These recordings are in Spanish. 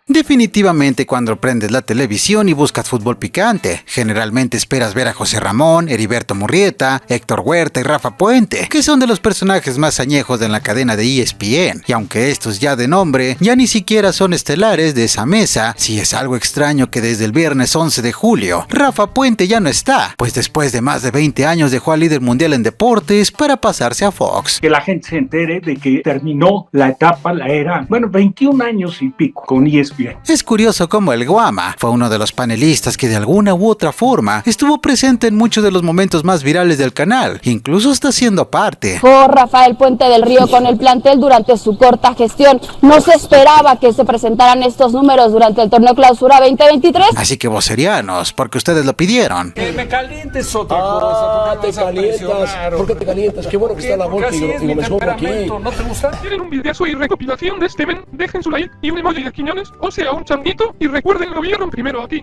Definitivamente cuando prendes la televisión y buscas fútbol picante, generalmente esperas ver a José Ramón, Heriberto Murrieta, Héctor Huerta y Rafa Puente, que son de los personajes más añejos de la cadena de ESPN, y aunque estos ya de nombre, ya ni siquiera son estelares de esa mesa, sí es algo extraño que desde el viernes 11 de julio, Rafa Puente ya no está, pues después de más de 20 años dejó al líder mundial en deportes para pasarse a Fox. Que la gente se entere de que terminó la etapa, la era, 21 años y pico con ESPN. Es curioso cómo el Guama fue uno de los panelistas que de alguna u otra forma estuvo presente en muchos de los momentos más virales del canal, incluso está siendo parte. Rafael Puente del Río con el plantel durante su corta gestión. No se esperaba que se presentaran estos números durante el torneo Clausura 2023. Así que vocerianos, porque ustedes lo pidieron. Que me calientes otra cosa. Te calientas. ¿Por qué te calientas? Qué bueno que está la Volta y me sobra aquí. ¿No te gusta? ¿Quieren un videazo y recopilación de este men? Dejen su like y un emoji de Quiñones, o sea, un changuito, y recuerden, lo vieron primero aquí.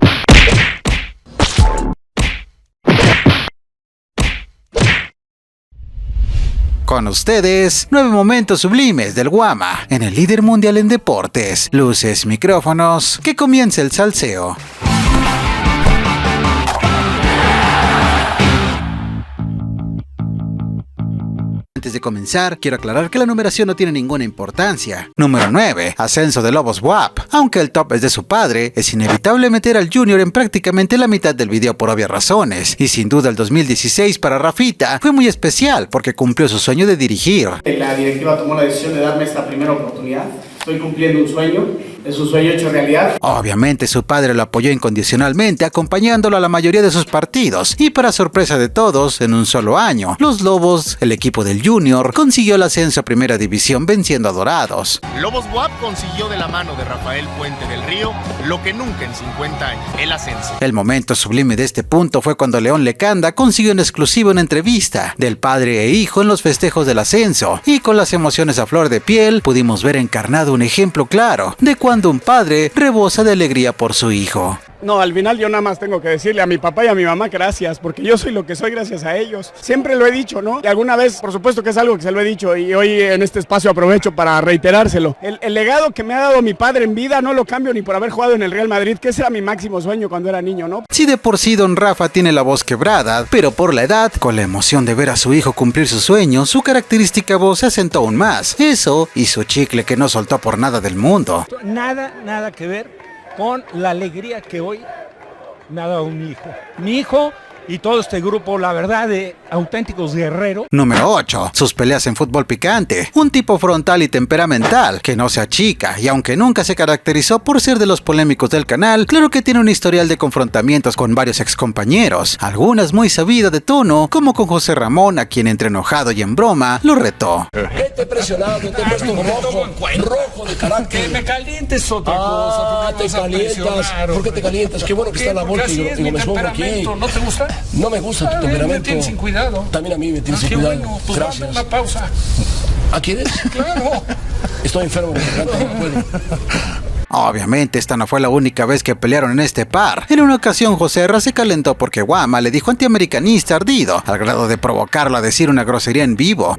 Con ustedes, 9 momentos sublimes del Guama, en el líder mundial en deportes. Luces, micrófonos, que comience el salseo. Antes de comenzar, quiero aclarar que la numeración no tiene ninguna importancia. Número 9. Ascenso de Lobos WAP. Aunque el top es de su padre, es inevitable meter al Junior en prácticamente la mitad del video por obvias razones. Y sin duda el 2016 para Rafita fue muy especial porque cumplió su sueño de dirigir. La directiva tomó la decisión de darme esta primera oportunidad. Estoy cumpliendo un sueño. Es un sueño hecho realidad. Obviamente su padre lo apoyó incondicionalmente, acompañándolo a la mayoría de sus partidos. Y para sorpresa de todos, en un solo año, los Lobos, el equipo del Junior, consiguió el ascenso a Primera División venciendo a Dorados. Lobos WAP consiguió de la mano de Rafael Puente del Río lo que nunca en 50 años, el ascenso. El momento sublime de este punto fue cuando León Lecanda consiguió en exclusiva una entrevista del padre e hijo en los festejos del ascenso. Y con las emociones a flor de piel, pudimos ver encarnado un ejemplo claro de cuando un padre rebosa de alegría por su hijo. No, al final yo nada más tengo que decirle a mi papá y a mi mamá gracias, porque yo soy lo que soy gracias a ellos. Siempre lo he dicho, ¿no? Y alguna vez, por supuesto que es algo que se lo he dicho y hoy en este espacio aprovecho para reiterárselo. El legado que me ha dado mi padre en vida no lo cambio ni por haber jugado en el Real Madrid, que ese era mi máximo sueño cuando era niño, ¿no? Si de por sí don Rafa tiene la voz quebrada, pero por la edad, con la emoción de ver a su hijo cumplir su sueño, su característica voz se asentó aún más. Eso y su chicle que no soltó por nada del mundo. Nada que ver con la alegría que hoy me ha dado mi hijo. Mi hijo y todo este grupo, la verdad, de auténticos guerreros. Número 8. Sus peleas en fútbol picante. Un tipo frontal y temperamental, que no se achica, y aunque nunca se caracterizó por ser de los polémicos del canal, claro que tiene un historial de confrontamientos con varios excompañeros, algunas muy sabidas de tono, como con José Ramón, a quien entre enojado y en broma, lo retó. Vete presionado, te he puesto rojo de carácter. Que me calientes otra cosa. Te calientas. ¿Por qué te calientas? Qué bueno que está la Volta y me sobra aquí. ¿No te gusta? No me gusta tu temperamento. Me tienes sin cuidado. También a mí me tienes sin cuidado. Bueno, pues gracias. dame una pausa. ¿Ah, quieres? Claro. Estoy enfermo de garganta, no puedo. Obviamente esta no fue la única vez que pelearon en este par. En una ocasión Joserra se calentó porque Guama le dijo antiamericanista ardido, al grado de provocarlo a decir una grosería en vivo.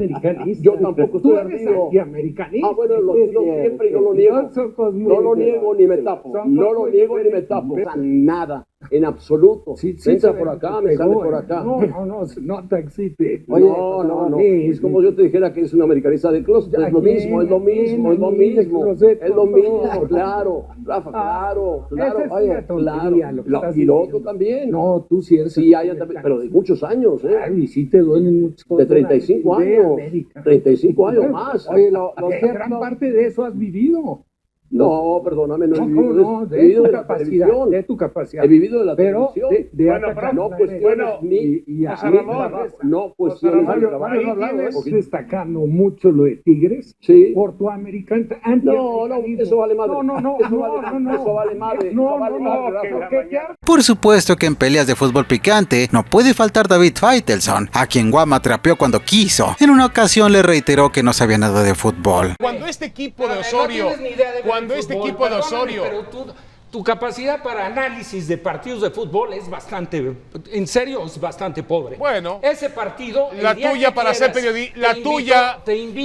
Yo tampoco soy antiamericanista. Bueno, siempre yo lo niego. No lo niego ni me tapo. No lo niego ni me tapo. Nada. En absoluto. Entra por acá, me sale por acá. No te excites. Oye, no. Es como yo te dijera que es un americanista de closet. Es lo mismo. Es lo mismo, claro. Rafa, claro. Oye, claro. Y lo otro también. No, tú sí eres. Sí, hay también, pero de muchos años, ¿eh? Claro, y sí te duelen muchas cosas. De 35 años. 35 años más. Oye, gran parte de eso has vivido. No, perdóname, no he vivido no, de tu capacidad, de tu capacidad. He vivido de la pero televisión. no cuestiones estás destacando mucho lo de Tigres por tu americano. No, eso vale madre. Eso vale madre. Por supuesto que en peleas de fútbol picante no puede faltar David Faitelson, a quien Guama trapeó cuando quiso. En una ocasión le reiteró que no sabía nada de fútbol. Cuando este equipo de Osorio, tu capacidad para análisis de partidos de fútbol es bastante, en serio, es bastante pobre. Bueno, ese partido, la tuya para hacer periodismo,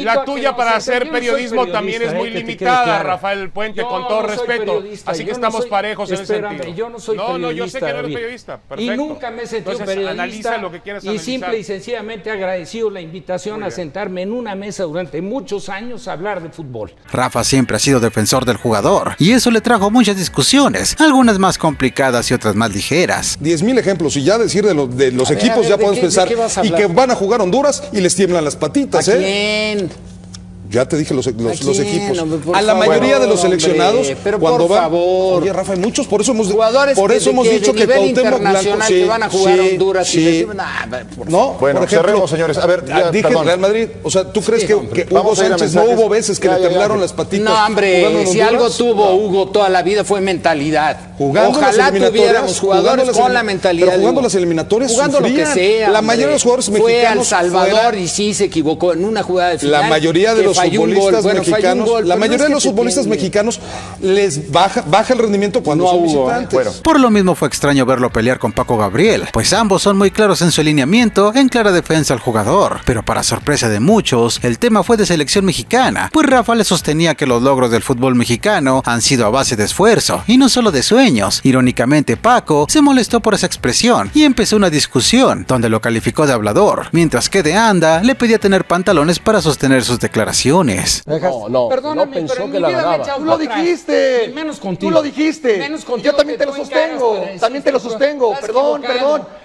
la tuya para hacer periodismo también es muy limitada, Rafael Puente, con todo respeto. Así que estamos parejos en ese sentido. Yo no soy periodista. No, yo sé que no eres periodista. Perfecto. Y nunca me he sentido periodista. Analiza lo que quieras analizar. Y simple y sencillamente agradecido la invitación a sentarme en una mesa durante muchos años a hablar de fútbol. Rafa siempre ha sido defensor del jugador y eso le trajo muchas discusiones, algunas más complicadas y otras más ligeras. 10,000 ejemplos y ya decir de los equipos ya podemos pensar y que van a jugar Honduras y les tiemblan las patitas. ¿A quién? Ya te dije los equipos. A la mayoría de los seleccionados, cuando van. Oye, Rafa, hay muchos, por eso hemos dicho que Cuauhtémoc Blanco que van a jugar Honduras y no, bueno, cerremos, señores. A ver, dije Real Madrid, o sea, ¿tú crees que Hugo Sánchez no hubo veces que le temblaron las patitas? No, hombre, si algo tuvo Hugo toda la vida fue mentalidad. Ojalá tuviéramos jugadores con la mentalidad. Pero jugando las eliminatorias, jugando lo que sea. La mayoría de los jugadores mexicanos fue al Salvador y sí se equivocó en una jugada de final. La mayoría de los futbolistas mexicanos, la mayoría de los futbolistas mexicanos les baja el rendimiento cuando son visitantes. Bueno. Por lo mismo fue extraño verlo pelear con Paco Gabriel, pues ambos son muy claros en su alineamiento, en clara defensa al jugador. Pero para sorpresa de muchos, el tema fue de selección mexicana, pues Rafa le sostenía que los logros del fútbol mexicano han sido a base de esfuerzo y no solo de sueños. Irónicamente, Paco se molestó por esa expresión y empezó una discusión donde lo calificó de hablador, mientras que de Anda le pedía tener pantalones para sostener sus declaraciones. No pensó que la ganaba. Tú lo dijiste. Menos contigo. Tú lo dijiste. Menos contigo. Yo también te lo sostengo. También te lo sostengo. Perdón.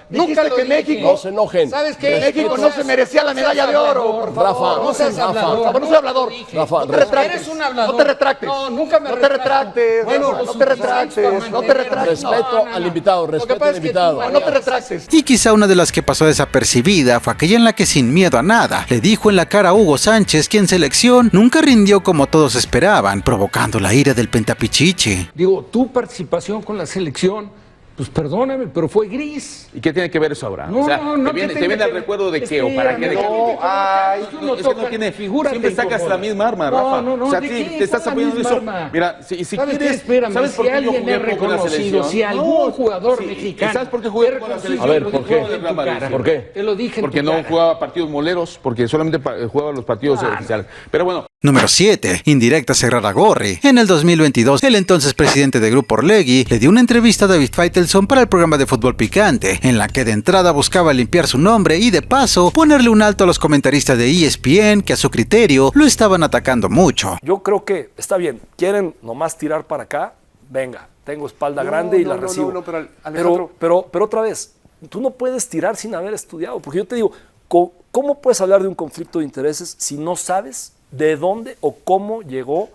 Dijiste que México. No se enojen. ¿Sabes qué? México no se merecía la medalla de oro. Por favor. Rafa, no seas hablador. No soy hablador. Rafa, no te retractes. Eres un hablador. No te retractes. No, nunca me No te retractes. Bueno, no te retractes. No te retractes. Respeto al invitado, respeto al invitado. No te retractes. Y quizá una de las que pasó desapercibida fue aquella en la que sin miedo a nada le dijo en la cara a Hugo Sánchez que en selección nunca rindió como todos esperaban, provocando la ira del pentapichichi. Digo, tu participación con la selección, pues perdóname, pero fue gris. ¿Y qué tiene que ver eso ahora? No, o sea, no, ¿te viene al recuerdo de qué o para qué? Es que no tiene figura. Siempre sacas la misma arma, Rafa. No, o sea, te estás apoyando eso. Mira, si quieres, ¿sabes por qué yo jugué poco la selección? Si algún jugador mexicano. ¿Sabes por qué jugué poco la selección? A ver, ¿por qué? ¿Por qué? Te lo dije. Porque no jugaba partidos moleros, porque solamente jugaba los partidos oficiales. Pero bueno. Número 7. Indirecta Irarrágorri. En el 2022, el entonces presidente de Grupo Orlegui le dio una entrevista a David Faitelson para el programa de Fútbol Picante, en la que de entrada buscaba limpiar su nombre y de paso ponerle un alto a los comentaristas de ESPN que a su criterio lo estaban atacando mucho. Yo creo que está bien, quieren nomás tirar para acá, venga, tengo espalda grande y la recibo. Pero otra vez, tú no puedes tirar sin haber estudiado, porque yo te digo, ¿cómo puedes hablar de un conflicto de intereses si no sabes de dónde o cómo llegó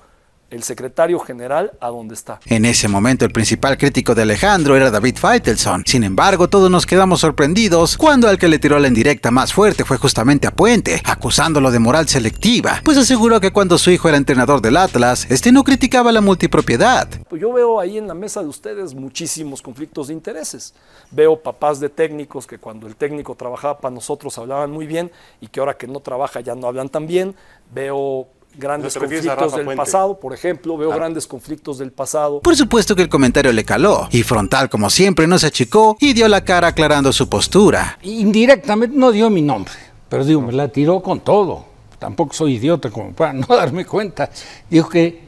el secretario general a donde está? En ese momento el principal crítico de Alejandro era David Faitelson. Sin embargo, todos nos quedamos sorprendidos cuando al que le tiró la indirecta más fuerte fue justamente a Puente, acusándolo de moral selectiva, pues aseguró que cuando su hijo era entrenador del Atlas, este no criticaba la multipropiedad. Pues yo veo ahí en la mesa de ustedes muchísimos conflictos de intereses. Veo papás de técnicos que cuando el técnico trabajaba para nosotros hablaban muy bien y que ahora que no trabaja ya no hablan tan bien. Veo grandes conflictos del pasado, por ejemplo, veo grandes conflictos del pasado. Por supuesto que el comentario le caló, y Frontal, como siempre, no se achicó y dio la cara aclarando su postura. Indirectamente no dio mi nombre, pero digo, me la tiró con todo. Tampoco soy idiota como para no darme cuenta. Dijo que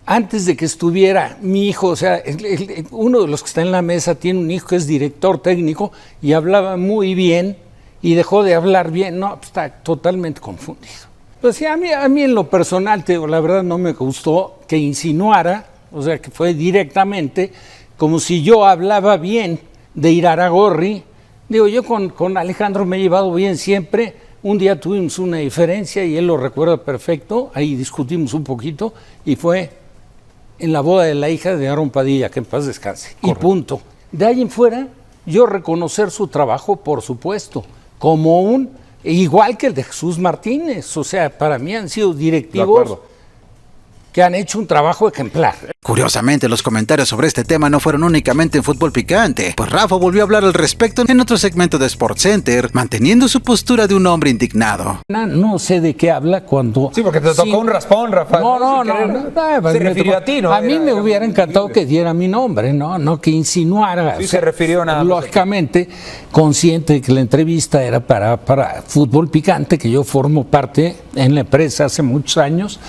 antes de que estuviera mi hijo, o sea, uno de los que está en la mesa tiene un hijo que es director técnico y hablaba muy bien y dejó de hablar bien. No, está totalmente confundido. Pues sí, a mí en lo personal, te digo, la verdad no me gustó que insinuara, o sea, que fue directamente, como si yo hablaba bien de Irarrágorri. Digo, yo con Alejandro me he llevado bien siempre. Un día tuvimos una diferencia y él lo recuerda perfecto, ahí discutimos un poquito y fue en la boda de la hija de Aaron Padilla, que en paz descanse. Correcto. Y punto. De ahí en fuera, yo reconocer su trabajo, por supuesto, como igual que el de Jesús Martínez, o sea, para mí han sido directivos que han hecho un trabajo ejemplar. Curiosamente, los comentarios sobre este tema no fueron únicamente en Fútbol Picante, pues Rafa volvió a hablar al respecto en otro segmento de SportsCenter, manteniendo su postura de un hombre indignado. No sé de qué habla cuando... Sí, porque te tocó un raspón, Rafa. No. Se refirió a ti, ¿no? A mí me hubiera encantado que diera mi nombre, no que insinuara. Sí, se refirió nada más. Lógicamente, consciente de que la entrevista era para Fútbol Picante, que yo formo parte en la empresa hace muchos años.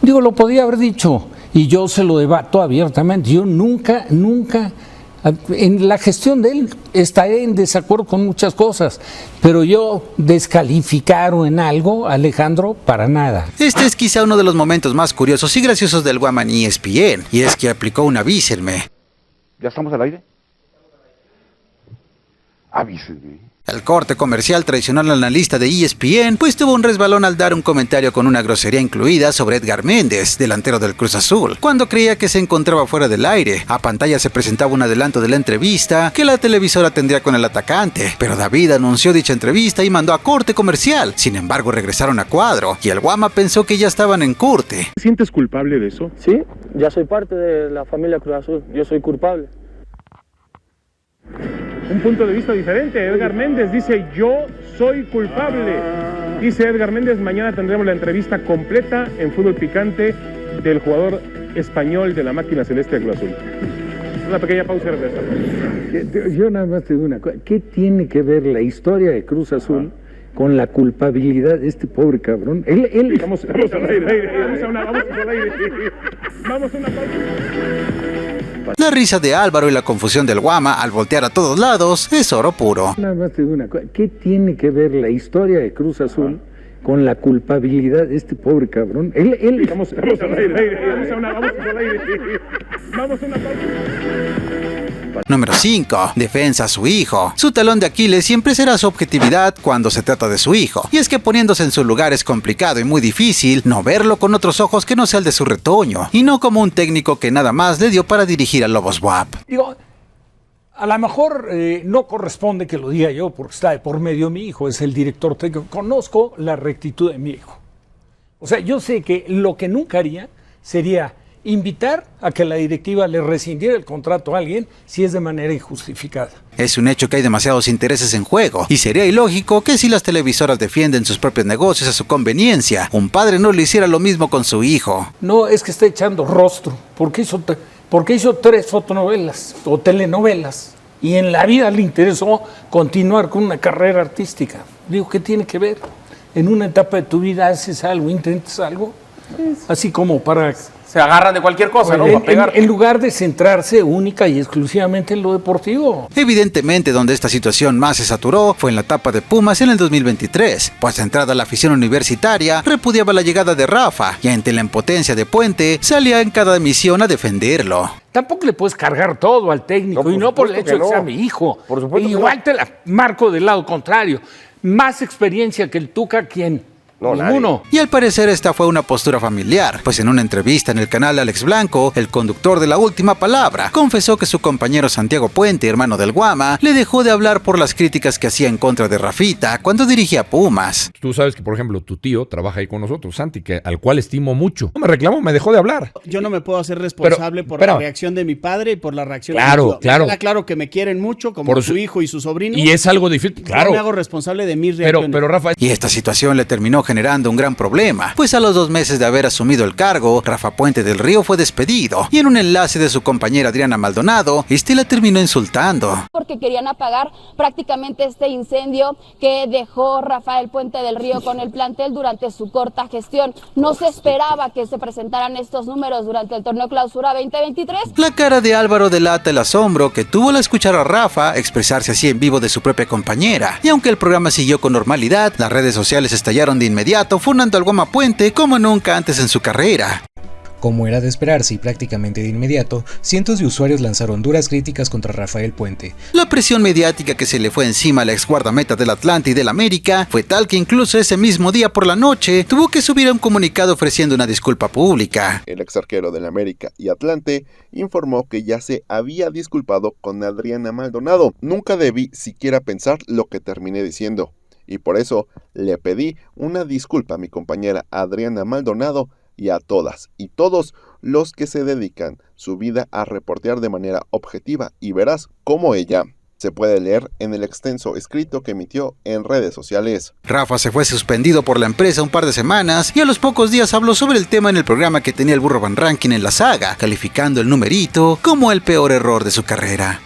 Digo, lo podía haber dicho y yo se lo debato abiertamente. Yo nunca, en la gestión de él estaré en desacuerdo con muchas cosas, pero yo descalificar en algo, Alejandro, para nada. Este es quizá uno de los momentos más curiosos y graciosos del Guama en ESPN, y es que aplicó un avísenme. ¿Ya estamos al aire? Avísenme. El corte comercial traicionó al analista de ESPN, pues tuvo un resbalón al dar un comentario con una grosería incluida sobre Edgar Méndez, delantero del Cruz Azul, cuando creía que se encontraba fuera del aire. A pantalla se presentaba un adelanto de la entrevista que la televisora tendría con el atacante, pero David anunció dicha entrevista y mandó a corte comercial. Sin embargo, regresaron a cuadro y el Guama pensó que ya estaban en corte. ¿Te sientes culpable de eso? Sí, ya soy parte de la familia Cruz Azul, yo soy culpable. Un punto de vista diferente. Edgar Méndez dice: yo soy culpable. Dice Edgar Méndez: mañana tendremos la entrevista completa en Fútbol Picante del jugador español de la máquina celeste de Cruz Azul. Una pequeña pausa y regresamos. Yo nada más te digo una cosa. ¿Qué tiene que ver la historia de Cruz Azul con la culpabilidad de este pobre cabrón? Vamos al aire. Vamos a una pausa. La risa de Álvaro y la confusión del Guama al voltear a todos lados es oro puro. Nada más te digo una cosa. ¿Qué tiene que ver la historia de Cruz Azul con la culpabilidad de este pobre cabrón? Vamos al aire. Vamos a una pausa. Número 5. Defensa a su hijo. Su talón de Aquiles siempre será su objetividad cuando se trata de su hijo. Y es que poniéndose en su lugar es complicado y muy difícil no verlo con otros ojos que no sea el de su retoño. Y no como un técnico que nada más le dio para dirigir a Lobos WAP. Digo, a lo mejor no corresponde que lo diga yo porque está de por medio mi hijo, es el director técnico. Conozco la rectitud de mi hijo. O sea, yo sé que lo que nunca haría sería invitar a que la directiva le rescindiera el contrato a alguien si es de manera injustificada. Es un hecho que hay demasiados intereses en juego y sería ilógico que si las televisoras defienden sus propios negocios a su conveniencia, un padre no le hiciera lo mismo con su hijo. No, es que está echando rostro, porque hizo 3 fotonovelas o telenovelas y en la vida le interesó continuar con una carrera artística. Digo, ¿qué tiene que ver? En una etapa de tu vida haces algo, intentas algo, así como para... Se agarran de cualquier cosa, ¿no? En lugar de centrarse única y exclusivamente en lo deportivo. Evidentemente, donde esta situación más se saturó fue en la etapa de Pumas en el 2023, pues entrada la afición universitaria repudiaba la llegada de Rafa y ante la impotencia de Puente salía en cada emisión a defenderlo. Tampoco le puedes cargar todo al técnico y no por el hecho de que sea mi hijo. Por supuesto. Igual te la marco del lado contrario. Más experiencia que el Tuca, ¿quién? No, ninguno. Y al parecer esta fue una postura familiar, pues en una entrevista en el canal de Alex Blanco, el conductor de La Última Palabra confesó que su compañero Santiago Puente, hermano del Guama, le dejó de hablar por las críticas que hacía en contra de Rafita cuando dirigía a Pumas. Tú sabes que, por ejemplo, tu tío trabaja ahí con nosotros, Santi, al cual estimo mucho. No me reclamó, me dejó de hablar. Yo no me puedo hacer responsable por la reacción de mi padre y por la reacción de mi tío. Claro. Queda claro que me quieren mucho, como su hijo y su sobrino. Y es algo difícil, claro. Yo me hago responsable de mis reacciones. Pero Rafa... Y esta situación le terminó generando un gran problema, pues a los 2 meses de haber asumido el cargo, Rafa Puente del Río fue despedido y en un enlace de su compañera Adriana Maldonado, la terminó insultando. Porque querían apagar prácticamente este incendio que dejó Rafael Puente del Río con el plantel durante su corta gestión. No se esperaba que se presentaran estos números durante el torneo Clausura 2023. La cara de Álvaro delata el asombro que tuvo al escuchar a Rafa expresarse así en vivo de su propia compañera. Y aunque el programa siguió con normalidad, las redes sociales estallaron de inmediato, funando al Guama Puente como nunca antes en su carrera. Como era de esperarse y prácticamente de inmediato, cientos de usuarios lanzaron duras críticas contra Rafael Puente. La presión mediática que se le fue encima a la ex guardameta del Atlante y del América fue tal que incluso ese mismo día por la noche tuvo que subir a un comunicado ofreciendo una disculpa pública. El ex arquero del América y Atlante informó que ya se había disculpado con Adriana Maldonado. Nunca debí siquiera pensar lo que terminé diciendo. Y por eso le pedí una disculpa a mi compañera Adriana Maldonado y a todas y todos los que se dedican su vida a reportear de manera objetiva y veraz como ella. Se puede leer en el extenso escrito que emitió en redes sociales. Rafa se fue suspendido por la empresa un par de semanas y a los pocos días habló sobre el tema en el programa que tenía el Burro Van Rankin en la saga, calificando el numerito como el peor error de su carrera.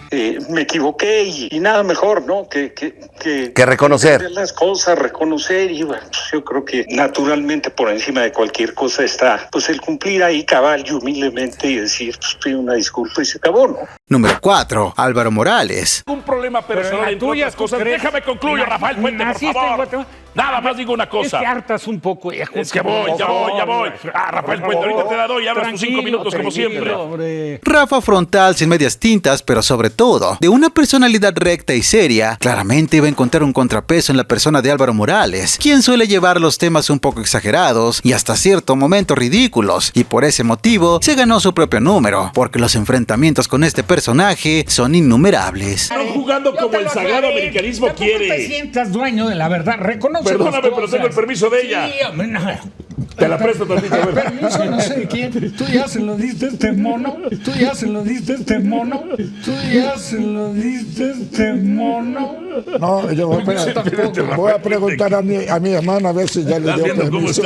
Me equivoqué y nada mejor, ¿no? Que reconocer las cosas, reconocer y bueno, pues yo creo que naturalmente por encima de cualquier cosa está pues el cumplir ahí cabal y humildemente y decir pues pido una disculpa y se acabó, ¿no? Número 4. Álvaro Morales. Un problema personal entre otras cosas. Déjame concluir, Rafael Puente, por favor. Nada más digo una cosa. Es que hartas un poco. Es que voy. Rafael Puente, ahorita te la doy y hablas tus 5 minutos como siempre. Hombre. Rafa frontal, sin medias tintas, pero sobre todo, de una personalidad recta y seria, claramente iba a encontrar un contrapeso en la persona de Álvaro Morales, quien suele llevar los temas un poco exagerados y hasta cierto momento ridículos, y por ese motivo se ganó su propio número, porque los enfrentamientos con este personaje son innumerables. No jugando como el sagrado americanismo quiere. No te sientas dueño de la verdad, reconoce. Perdóname, pero tengo el permiso de ella. Sí, hombre, no. Te la presto tantito, a ver. Permiso no sé de quién. Tú ya se lo diste a este mono. No, yo voy a preguntar a mi hermana a ver si ya le dio permiso.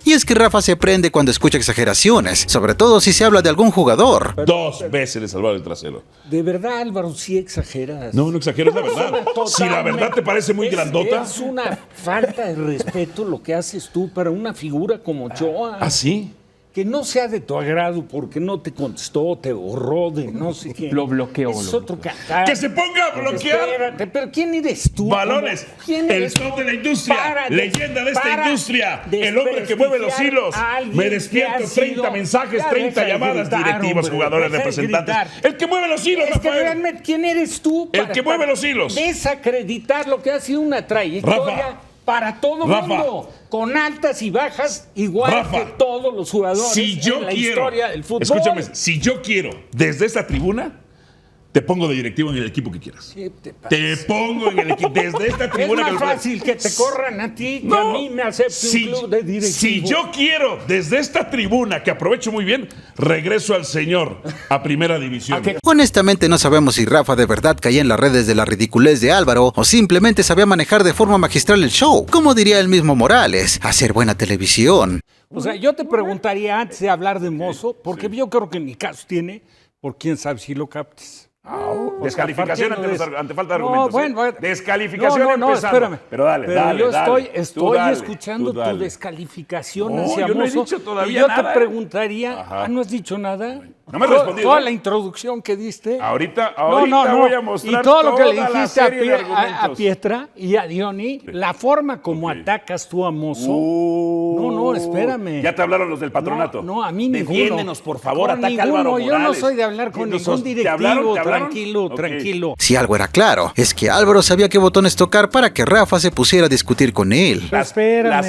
Y es que Rafa se prende cuando escucha exageraciones, sobre todo si se habla de algún jugador. 2 veces le salvaron el trasero. De verdad, Álvaro, sí exageras. No exageras, la verdad. Si la verdad te parece muy grandota. Es una falta de respeto lo que haces tú para una figura como Ochoa. ¿Ah, sí? Que no sea de tu agrado porque no te contestó, te borró de no sé qué. Lo bloqueó. Es otro cantar. ¡Que se ponga a bloquear! Espérate, pero ¿quién eres tú? Balones, el top de la industria, leyenda de esta industria, el hombre que mueve los hilos. Me despierto, 30 mensajes, 30 llamadas, directivos, jugadores, representantes. El que mueve los hilos, Rafael. Realmente, ¿quién eres tú? El que mueve los hilos. Desacreditar lo que ha sido una trayectoria para todo mundo. Con altas y bajas, igual que todos los jugadores en la historia del fútbol. Escúchame, si yo quiero, desde esta tribuna, te pongo de directivo en el equipo que quieras. Te pongo en el equipo, desde esta tribuna. Es más fácil que te corran a ti que a mí me acepte un club de directivo. Si yo quiero, desde esta tribuna, que aprovecho muy bien, regreso al señor a primera división. Honestamente no sabemos si Rafa de verdad caía en las redes de la ridiculez de Álvaro o simplemente sabía manejar de forma magistral el show. Como diría el mismo Morales, hacer buena televisión. O sea, yo te preguntaría antes de hablar de Mozo, porque yo creo que en mi caso tiene, por quién sabe si lo captes. Descalificación ante falta de argumentos. No, bueno, descalificación empezando. Espérame. Pero dale. Yo estoy escuchando tu descalificación hacia yo no Mozo. he dicho todavía y yo nada, te preguntaría, ¿no has dicho nada? No me has respondido. Toda la introducción que diste. Ahorita voy a mostrar y todo lo que le toda la dijiste serie de a argumentos. Pietra y a Diony, la forma como atacas tú a Mozo. No, espérame. Ya te hablaron los del patronato. No, a mí ninguno. Defiéndenos, por favor, ataca a Álvaro Morales. Yo no soy de hablar con ningún directivo. Tranquilo. Si algo era claro, es que Álvaro sabía qué botones tocar para que Rafa se pusiera a discutir con él. Las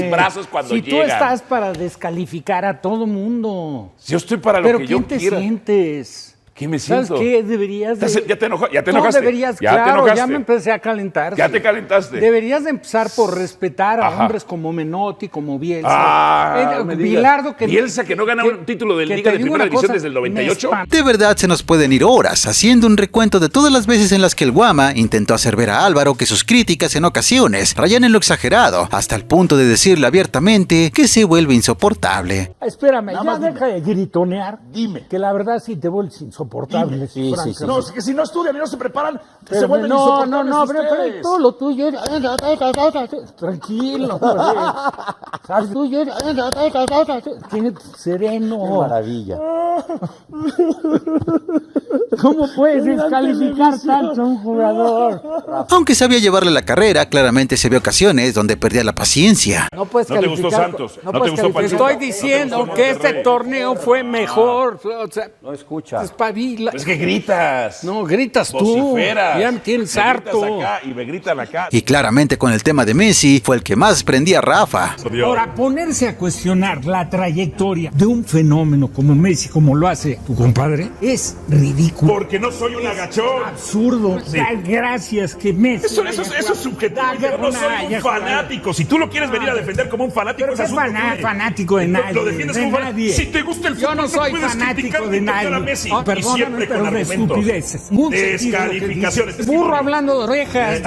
brazos cuando llegan. Si tú estás para descalificar a todo mundo. Yo estoy para lo que yo quiera. ¿Pero quién te sientes? ¿Qué me siento? ¿Sabes qué? Deberías de... Ya te enojaste. No deberías, ya me empecé a calentar. Ya te calentaste. Deberías de empezar por respetar a hombres como Menotti, como Bielsa. Bilardo que... Bielsa que no gana un título de Liga de Primera División desde el 98. De verdad se nos pueden ir horas haciendo un recuento de todas las veces en las que el Guama intentó hacer ver a Álvaro que sus críticas en ocasiones rayan en lo exagerado, hasta el punto de decirle abiertamente que se vuelve insoportable. Espérame, deja de gritonear. Dime. Que la verdad sí te vuelves insoportable. Sí. No, es que si no estudian y no se preparan, se vuelven insoportables. No, pero todo lo tuyo. Tranquilo. ¿Sabes? Tuyo. Sereno. Qué maravilla. ¿Cómo puedes descalificar tanto a un jugador? Aunque sabía llevarle la carrera, claramente se vio ocasiones donde perdía la paciencia. No te gustó Santos. No te gustó Pachuca. Te estoy diciendo que este torneo fue mejor. O sea, no escucha. Espabila. Es que gritas. No, gritas tú. Ya me tienes harto. Acá y me gritan acá. Y claramente con el tema de Messi fue el que más prendía a Rafa. Ahora, ponerse a cuestionar la trayectoria de un fenómeno como Messi, como lo hace tu compadre, es ridículo. Porque no soy un agachón. Absurdo. Sí. Gracias que Messi. Eso es subjetivo. Yo no soy un fanático. Si tú lo quieres venir a defender como un fanático, pero es asunto tuyo. Fanático de nadie. Lo defiendes como nadie. Si te gusta el fútbol, yo no soy puedes fanático de nadie. A Messi, perdóname, y siempre pero con de estupideces. Descalificaciones. Burro hablando de orejas.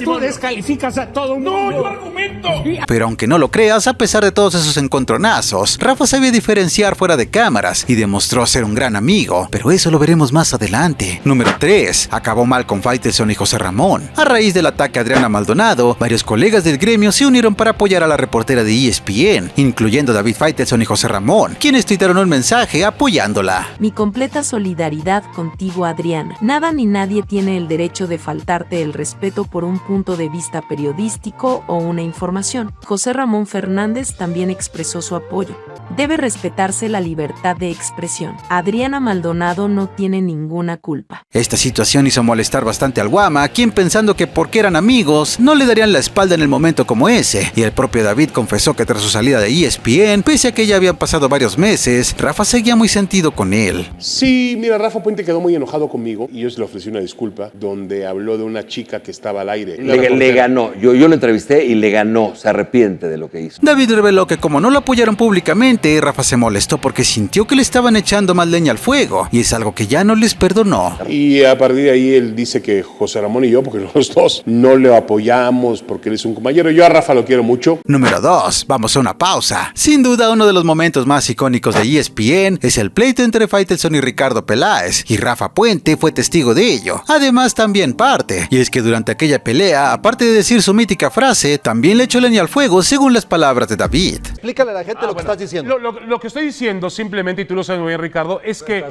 Tú descalificas a todo mundo. No, yo argumento. Pero aunque no lo creas, a pesar de todos esos encontronazos, Rafa sabía diferenciar fuera de cámaras y demostró ser un gran amigo, pero eso lo veremos más adelante. Número 3. Acabó mal con Faitelson y José Ramón. A raíz del ataque a Adriana Maldonado, varios colegas del gremio se unieron para apoyar a la reportera de ESPN, incluyendo David Faitelson y José Ramón, quienes tuitaron un mensaje apoyándola. Mi completa solidaridad contigo, Adriana. Nada ni nadie tiene el derecho de faltarte el respeto por un punto de vista periodístico o una información. José Ramón Fernández también expresó su apoyo. Debe respetarse la libertad de expresión. Adriana Maldonado no tiene ninguna culpa. Esta situación hizo molestar bastante al Guama, quien pensando que porque eran amigos, no le darían la espalda en el momento como ese, y el propio David confesó que tras su salida de ESPN, pese a que ya habían pasado varios meses, Rafa seguía muy sentido con él. Sí, mira, Rafa Puente quedó muy enojado conmigo y yo se le ofrecí una disculpa donde habló de una chica que estaba al aire. Le ganó, yo lo entrevisté y le ganó, se arrepiente de lo que hizo. David reveló que como no lo apoyaron públicamente, Rafa se molestó porque sintió que le estaban echando más leña al fuego, y es algo que ya no les perdonó. Y a partir de ahí él dice que José Ramón y yo, porque los dos no le apoyamos porque él es un compañero, yo a Rafa lo quiero mucho. Número 2, vamos a una pausa. Sin duda uno de los momentos más icónicos de ESPN es el pleito entre Faitelson y Ricardo Peláez, y Rafa Puente fue testigo de ello. Además también parte, y es que durante aquella pelea, aparte de decir su mítica frase, también le echó leña al fuego según las palabras de David. Explícale a la gente lo que estás diciendo. Lo que estoy diciendo simplemente, y tú lo sabes muy bien, Ricardo, es que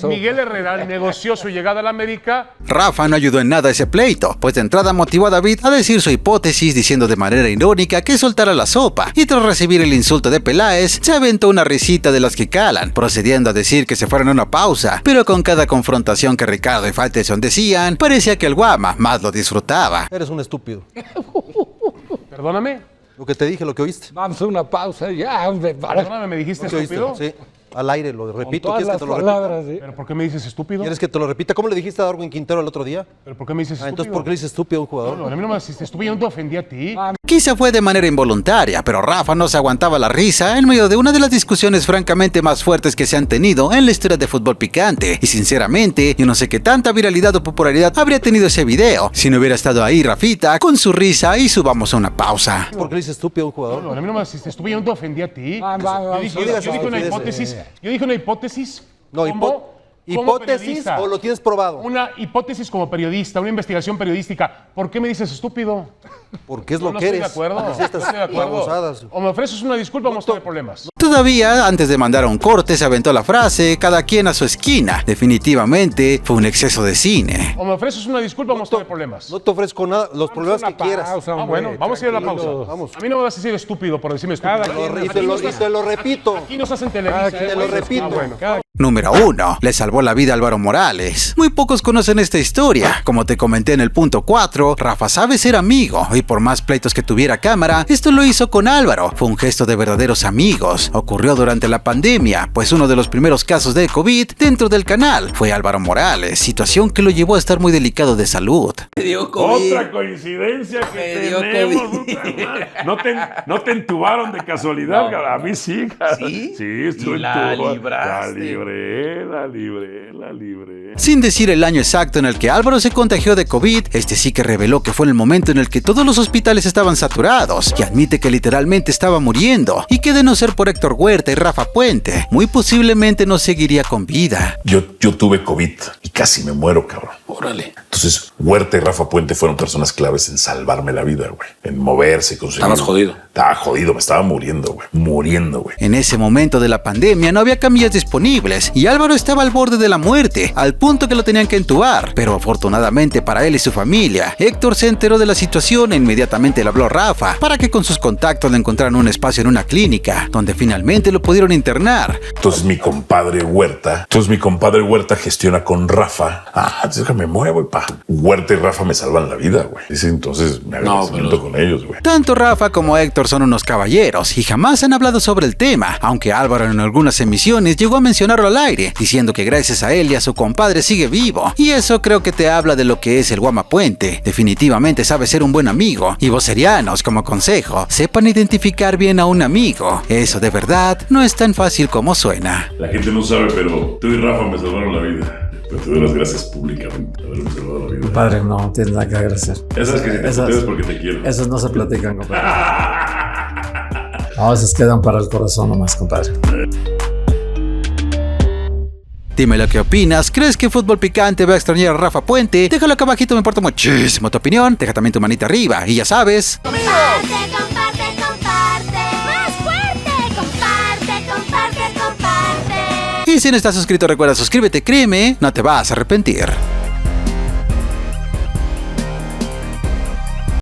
Miguel Herrera negoció su llegada a la América. Rafa no ayudó en nada a ese pleito, pues de entrada motivó a David a decir su hipótesis diciendo de manera irónica que soltara la sopa, y tras recibir el insulto de Peláez, se aventó una risita de las que calan, procediendo a decir que se fueran a una pausa, pero con cada confrontación que Ricardo y Faitelson decían, parecía que el Guama más lo disfrutaba. Eres un estúpido. Perdóname. Lo que te dije, lo que oíste. Vamos a una pausa ya, hombre. Perdóname, ¿me dijiste estúpido? Sí, al aire, lo repito. ¿Quieres que te lo repita? ¿Sí? ¿Pero por qué me dices estúpido? ¿Quieres que te lo repita? ¿Cómo le dijiste a Darwin Quintero el otro día? ¿Pero por qué me dices estúpido? Entonces, ¿por qué le dices estúpido a un jugador? No, a mí no me dijiste estúpido, yo no te ofendí a ti. Quizá fue de manera involuntaria, pero Rafa no se aguantaba la risa en medio de una de las discusiones francamente más fuertes que se han tenido en la historia de Fútbol Picante. Y sinceramente, yo no sé qué tanta viralidad o popularidad habría tenido ese video si no hubiera estado ahí Rafita con su risa y su vamos a una pausa. ¿Por qué le dices estúpido a un jugador? No, a mí no me dijiste estúpido, yo no te ofendí a ti. Yo dije una hipótesis. Yo dije una hipótesis. No, ¿hipótesis o lo tienes probado? Una hipótesis como periodista, una investigación periodística. ¿Por qué me dices estúpido? Porque es lo que eres. No estoy de acuerdo. O me ofreces una disculpa o vamos a tener problemas. Todavía, antes de mandar a un corte, se aventó la frase, cada quien a su esquina. Definitivamente fue un exceso de cine. O me ofreces una disculpa o vamos a tener problemas. No te ofrezco nada, los problemas que quieras. Bueno, vamos a ir a la pausa. Vamos. A mí no me vas a decir estúpido por decirme estúpido. Y te lo repito. Aquí nos hacen televisión. Te lo repito. Número 1. Le salvó la vida a Álvaro Morales. Muy pocos conocen esta historia. Como te comenté en el punto 4, Rafa sabe ser amigo, y por más pleitos que tuviera cámara, esto lo hizo con Álvaro. Fue un gesto de verdaderos amigos. Ocurrió durante la pandemia, pues uno de los primeros casos de COVID dentro del canal fue Álvaro Morales, situación que lo llevó a estar muy delicado de salud. Otra coincidencia que tenemos. ¿No te entubaron de casualidad? No. A mí sí. ¿Sí? Sí, estoy la libraste. La libré. Sin decir el año exacto en el que Álvaro se contagió de COVID, este sí que reveló que fue el momento en el que todos los hospitales estaban saturados, y admite que literalmente estaba muriendo, y que de no ser por Héctor Huerta y Rafa Puente, muy posiblemente no seguiría con vida. Yo tuve COVID y casi me muero, cabrón. Órale. Entonces, Huerta y Rafa Puente fueron personas claves en salvarme la vida, güey. En moverse, conseguir. Estabas jodido. Estaba jodido, me estaba muriendo, güey. En ese momento de la pandemia no había camillas disponibles, y Álvaro estaba al borde de la muerte, al punto que lo tenían que entubar. Pero afortunadamente para él y su familia, Héctor se enteró de la situación e inmediatamente le habló a Rafa para que con sus contactos le encontraran un espacio en una clínica, donde finalmente lo pudieron internar. Entonces mi compadre Huerta gestiona con Rafa Rafa. Déjame muevo y pa. Huerta y Rafa me salvan la vida, güey. Dice, entonces me agradecimiento con ellos, güey. Tanto Rafa como Héctor son unos caballeros y jamás han hablado sobre el tema, aunque Álvaro en algunas emisiones llegó a mencionarlo al aire, diciendo que gracias a él y a su compadre sigue vivo. Y eso creo que te habla de lo que es el Guama Puente. Definitivamente sabe ser un buen amigo. Y vocerianos, como consejo, sepan identificar bien a un amigo. Eso de verdad no es tan fácil como suena. La gente no sabe, pero tú y Rafa me salvaron la vida. Pero te doy las gracias públicamente por haberme salvado la vida. Compadre, no tienes nada que agradecer. Esas que te es porque te quiero. Esas no se platican, compadre. No, esas quedan para el corazón nomás, compadre. Dime lo que opinas. ¿Crees que Fútbol Picante va a extrañar a Rafa Puente? Déjalo acá abajito, me importa muchísimo tu opinión. Deja también tu manita arriba y ya sabes. Comparte. Más fuerte. Comparte. Y si no estás suscrito, recuerda suscríbete, créeme, no te vas a arrepentir.